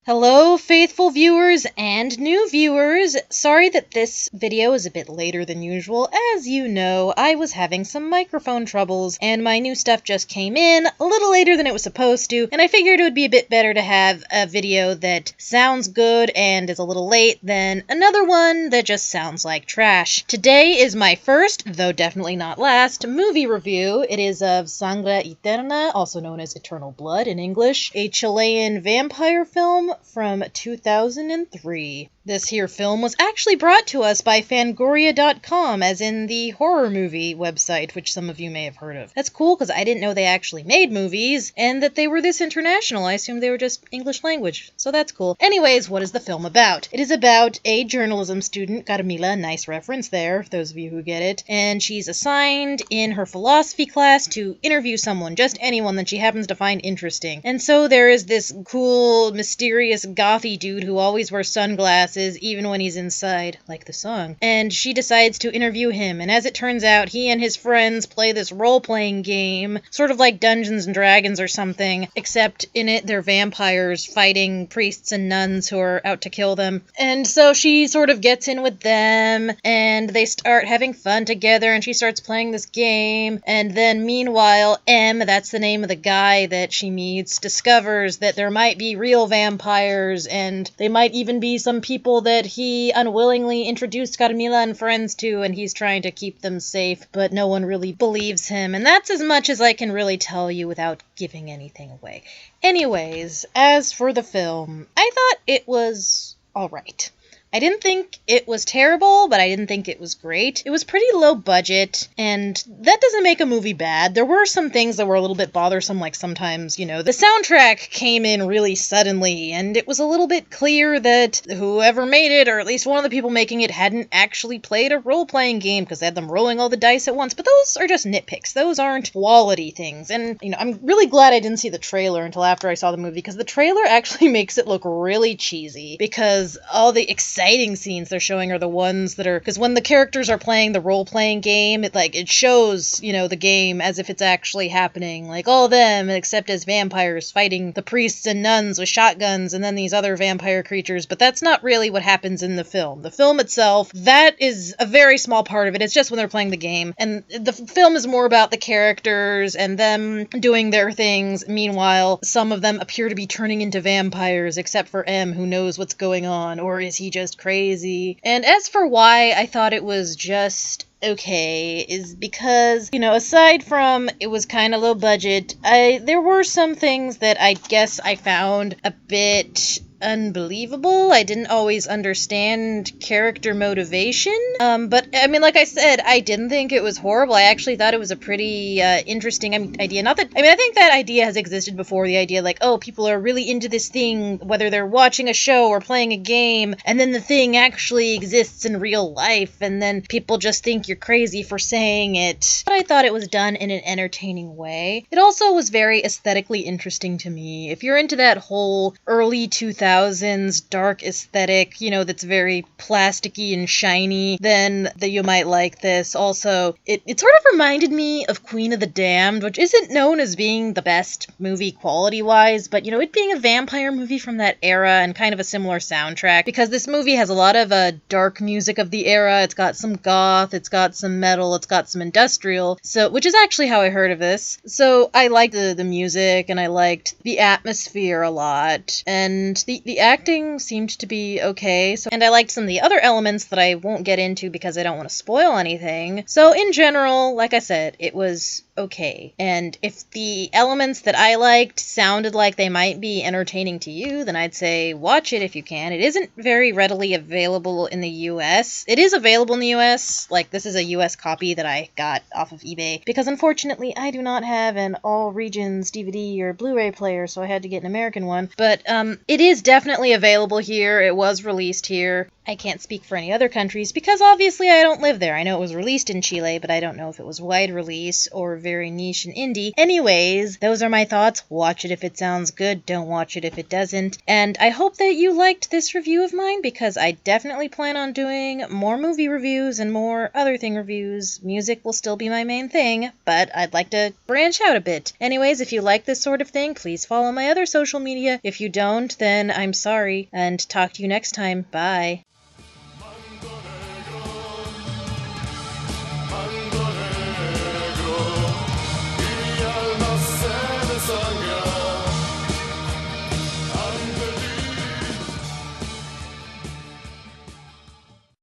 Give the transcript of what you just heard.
Hello, faithful viewers and new viewers. Sorry that this video is a bit later than usual. As you know, I was having some microphone troubles, and my new stuff just came in a little later than it was supposed to, and I figured it would be a bit better to have a video that sounds good and is a little late than another one that just sounds like trash. Today is my first, though definitely not last, movie review. It is of Sangre Eterna, also known as Eternal Blood in English, a Chilean vampire film from 2003. This here film was actually brought to us by Fangoria.com, as in the horror movie website, which some of you may have heard of. That's cool, because I didn't know they actually made movies, and that they were this international. I assumed they were just English language, so that's cool. Anyways, what is the film about? It is about a journalism student, Carmila, nice reference there, for those of you who get it, and she's assigned in her philosophy class to interview someone, just anyone that she happens to find interesting. And so there is this cool, mysterious, gothy dude who always wears sunglasses, even when he's inside, like the song. And she decides to interview him, and as it turns out, he and his friends play this role-playing game, sort of like Dungeons and Dragons or something, except in it they're vampires fighting priests and nuns who are out to kill them. And so she sort of gets in with them, and they start having fun together, and she starts playing this game, and then meanwhile, M, that's the name of the guy that she meets, discovers that there might be real vampires, and they might even be some people that he unwillingly introduced Carmila and friends to, and he's trying to keep them safe, but no one really believes him, and that's as much as I can really tell you without giving anything away. Anyways, as for the film, I thought it was alright. I didn't think it was terrible, but I didn't think it was great. It was pretty low budget, and that doesn't make a movie bad. There were some things that were a little bit bothersome, like sometimes, the soundtrack came in really suddenly, and it was a little bit clear that whoever made it, or at least one of the people making it, hadn't actually played a role-playing game, because they had them rolling all the dice at once, but those are just nitpicks. Those aren't quality things, and, I'm really glad I didn't see the trailer until after I saw the movie, because the trailer actually makes it look really cheesy, because all the exciting scenes they're showing are the ones that are, because when the characters are playing the role-playing game, it shows, the game as if it's actually happening, like all of them, except as vampires fighting the priests and nuns with shotguns, and then these other vampire creatures, but that's not really what happens in the film. The film itself, that is a very small part of it. It's just when they're playing the game, and the film is more about the characters and them doing their things. Meanwhile, some of them appear to be turning into vampires, except for M, who knows what's going on, or is he just crazy? And as for why I thought it was just okay, is because, aside from it was kind of low budget, there were some things that I guess I found a bit unbelievable. I didn't always understand character motivation, but like I said, I didn't think it was horrible. I actually thought it was a pretty interesting idea. Not that, I think that idea has existed before, the idea like, oh, people are really into this thing, whether they're watching a show or playing a game, and then the thing actually exists in real life, and then people just think you're crazy for saying it. But I thought it was done in an entertaining way. It also was very aesthetically interesting to me. If you're into that whole early 2000s dark aesthetic, that's very plasticky and shiny, then you might like this. Also, it sort of reminded me of Queen of the Damned, which isn't known as being the best movie quality-wise, but, it being a vampire movie from that era and kind of a similar soundtrack, because this movie has a lot of dark music of the era. It's got some goth, it's got some metal, it's got some industrial, which is actually how I heard of this. So I liked the music, and I liked the atmosphere a lot, and the acting seemed to be okay, and I liked some of the other elements that I won't get into because I don't want to spoil anything. So in general, like I said, it was okay. And if the elements that I liked sounded like they might be entertaining to you, then I'd say watch it if you can. It isn't very readily available in the US. It is available in the US, like this is a US copy that I got off of eBay, because unfortunately I do not have an all regions DVD or Blu-ray player, so I had to get an American one. But it is definitely available here. It was released here. I can't speak for any other countries because obviously I don't live there. I know it was released in Chile, but I don't know if it was wide release or very niche and indie. Anyways, those are my thoughts. Watch it if it sounds good, don't watch it if it doesn't. And I hope that you liked this review of mine, because I definitely plan on doing more movie reviews and more other thing reviews. Music will still be my main thing, but I'd like to branch out a bit. Anyways, if you like this sort of thing, please follow my other social media. If you don't, then I'm sorry, and talk to you next time. Bye.